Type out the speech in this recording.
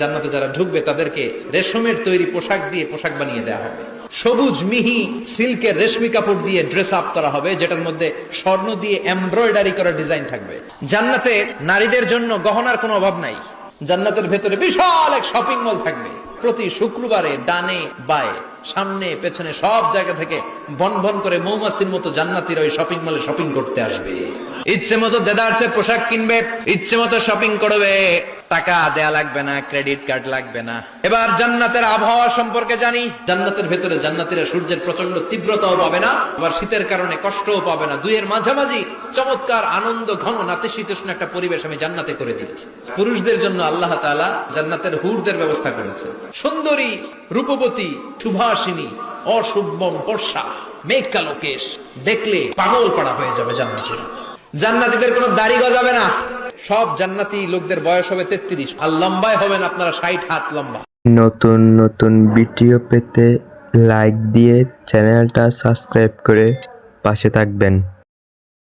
জান্নাতে যারা ঢুকবে তাদেরকে রেশমের তৈরি পোশাক দিয়ে পোশাক বানিয়ে দেওয়া হবে। সবুজ মিহি সিল্কের রেশমি কাপড় দিয়ে ড্রেস আপ করা হবে, যেটার মধ্যে স্বর্ণ দিয়ে এমব্রয়ডারি করা ডিজাইন থাকবে। জান্নাতে নারীদের জন্য গহনার কোনো অভাব নাই। জান্নাতের ভেতরে বিশাল এক শপিং মল থাকবে। প্রতি শুক্রবারে ডানে বায়ে সামনে পেছনে সব জায়গা থেকে বন বন করে মৌমাছির মতো জান্নাতীরা ওই শপিং মলে শপিং করতে আসবে। ইচ্ছে মতো দেদারসের পোশাক কিনবে, ইচ্ছে মতো শপিং করবে, টাকা দেয়া লাগবে না, ক্রেডিট কার্ড লাগবে না। এবার জান্নাতের আবহাওয়া সম্পর্কে জানি। জান্নাতের ভেতরে জান্নাতীরা সূর্যের প্রচন্ড তীব্রতাও পাবে না, আবার শীতের কারণে কষ্টও পাবে না। দুইয়ের মাঝামাঝি চমৎকার আনন্দ ঘন নাতিশীতোষ্ণ একটা পরিবেশ আমি জান্নাতে করে দিয়েছি। পুরুষদের জন্য আল্লাহ তাআলা জান্নাতের হুরদের ব্যবস্থা করেছে। সুন্দরী, রূপবতী, সুভাষিনী, অশুভম বর্ষা, মেঘ কালো কেশ, দেখলে পাগল পাড়া হয়ে যাবে জান্নাতীরা। জান্নাতীদের কোনো দাড়ি গজাবে না। সব জান্নাতি লোকদের বয়স হবে 33, আর লম্বায় হবেন আপনারা 60 হাত লম্বা। নতুন নতুন ভিডিও পেতে লাইক দিয়ে চ্যানেলটা সাবস্ক্রাইব করে পাশে থাকবেন।